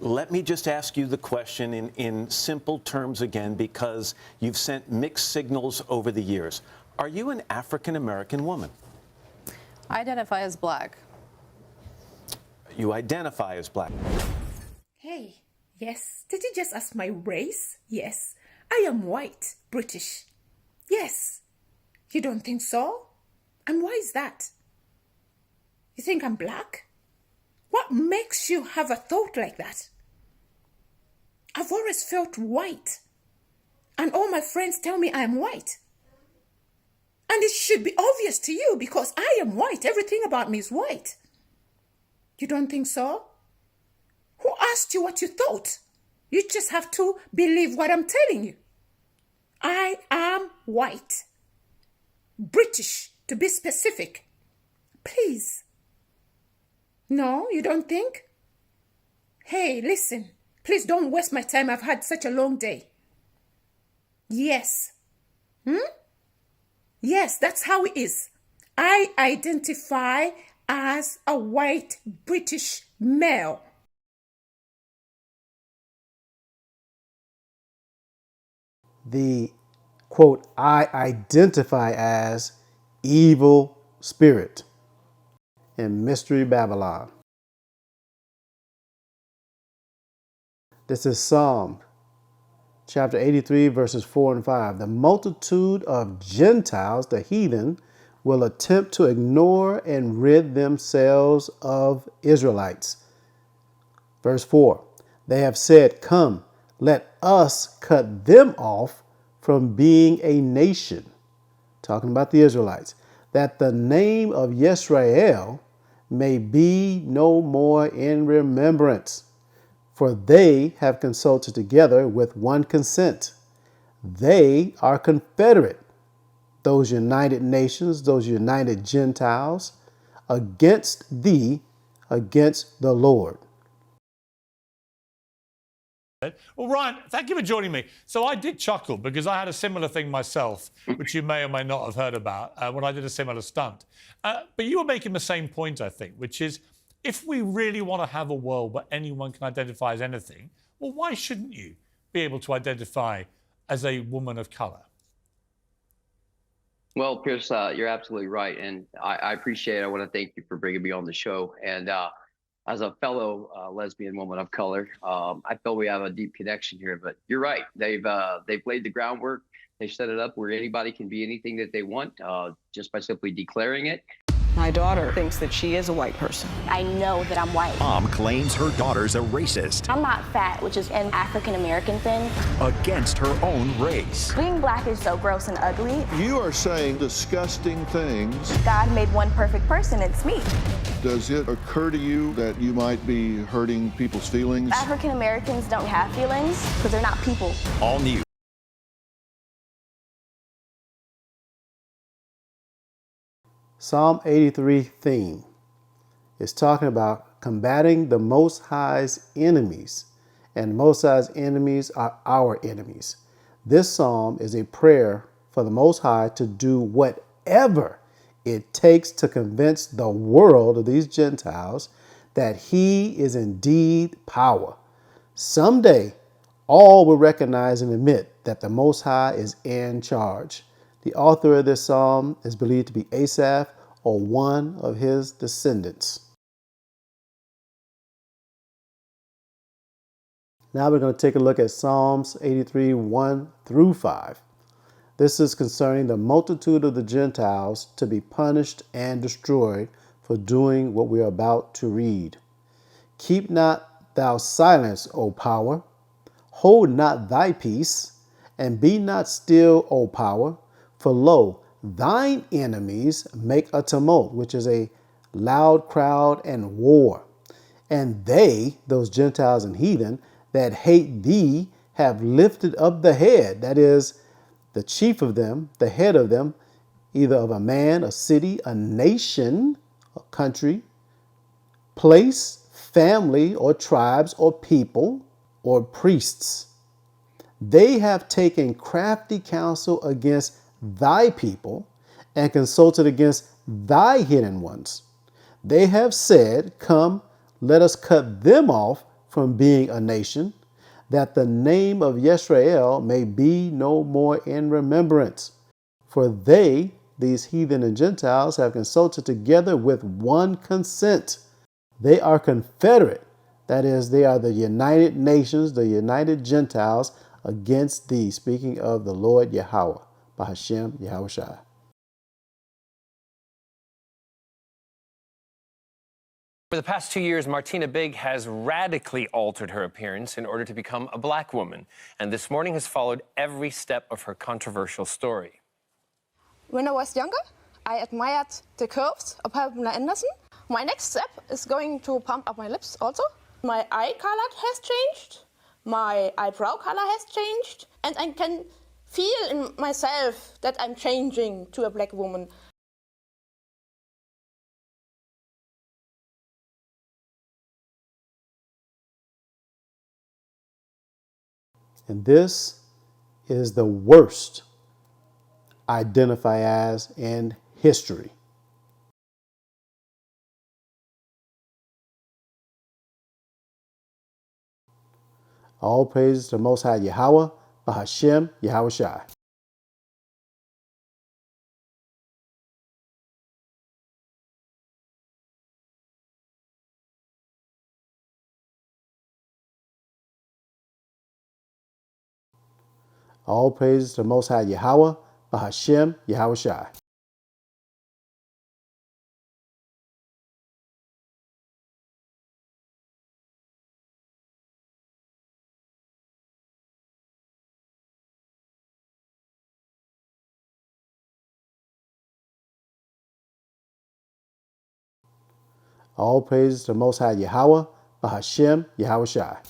Let me just ask you the question in simple terms again, because you've sent mixed signals over the years. Are you an African-American woman? I identify as black. You identify as black. Hey, yes. Did you just ask my race? Yes. I am white, British. Yes. You don't think so? And why is that? You think I'm black? What makes you have a thought like that? I've always felt white. And all my friends tell me I am white. And it should be obvious to you because I am white. Everything about me is white. You don't think so? Who asked you what you thought? You just have to believe what I'm telling you. I am white. British, to be specific. Please. No, you don't think? Hey, listen. Please don't waste my time. I've had such a long day. Yes. Yes, that's how it is. I identify as a white British male. The quote, I identify as evil spirit in Mystery Babylon. This is Psalm chapter 83, verses 4 and 5. The multitude of Gentiles, the heathen, will attempt to ignore and rid themselves of Israelites. Verse 4. They have said, come, let us cut them off from being a nation. Talking about the Israelites. That the name of Yisrael may be no more in remembrance. For they have consulted together with one consent. They are confederate, those united nations, those united Gentiles, against thee, against the Lord. Well, Ryan, thank you for joining me. So I did chuckle because I had a similar thing myself, which you may or may not have heard about when I did a similar stunt. But you were making the same point, I think, which is if we really want to have a world where anyone can identify as anything, well, why shouldn't you be able to identify as a woman of color? Well, Pierce, you're absolutely right. And I appreciate it. I want to thank you for bringing me on the show. And as a fellow lesbian woman of color, I feel we have a deep connection here. But you're right. They've laid the groundwork. They set it up where anybody can be anything that they want just by simply declaring it. My daughter thinks that she is a white person. I know that I'm white. Mom claims her daughter's a racist. I'm not fat, which is an African-American thing. Against her own race. Being black is so gross and ugly. You are saying disgusting things. God made one perfect person, it's me. Does it occur to you that you might be hurting people's feelings? African-Americans don't have feelings because they're not people. All new. Psalm 83 theme is talking about combating the Most High's enemies, and the Most High's enemies are our enemies. This psalm is a prayer for the Most High to do whatever it takes to convince the world of these Gentiles that he is indeed power. Someday, all will recognize and admit that the Most High is in charge. The author of this psalm is believed to be Asaph or one of his descendants. Now we're going to take a look at Psalms 83, 1 through 5. This is concerning the multitude of the Gentiles to be punished and destroyed for doing what we are about to read. Keep not thou silence, O power. Hold not thy peace, and be not still, O power. For lo, thine enemies make a tumult, which is a loud crowd and war. And they, those Gentiles and heathen, that hate thee, have lifted up the head, that is, the chief of them, the head of them, either of a man, a city, a nation, a country, place, family, or tribes, or people, or priests. They have taken crafty counsel against thy people and consulted against thy hidden ones. They have said, come, let us cut them off from being a nation, that the name of Yisrael may be no more in remembrance. For they, these heathen and Gentiles, have consulted together with one consent. They are confederate. That is, they are the united nations, the united Gentiles against thee. Speaking of the Lord Yahweh, Bahashem Yahushua. For the past 2 years, Martina Big has radically altered her appearance in order to become a black woman. And this morning has followed every step of her controversial story. When I was younger, I admired the curves of Pamela Anderson. My next step is going to pump up my lips also. My eye color has changed, my eyebrow color has changed, and I can feel in myself that I'm changing to a black woman. And this is the worst identify as in history. All praises to Most High Yahweh, Bahashem Yahushua. All praises to Most High Yahweh, Bahashem Yahushua. All praises to Most High Yahweh, Bahashem Yahushua.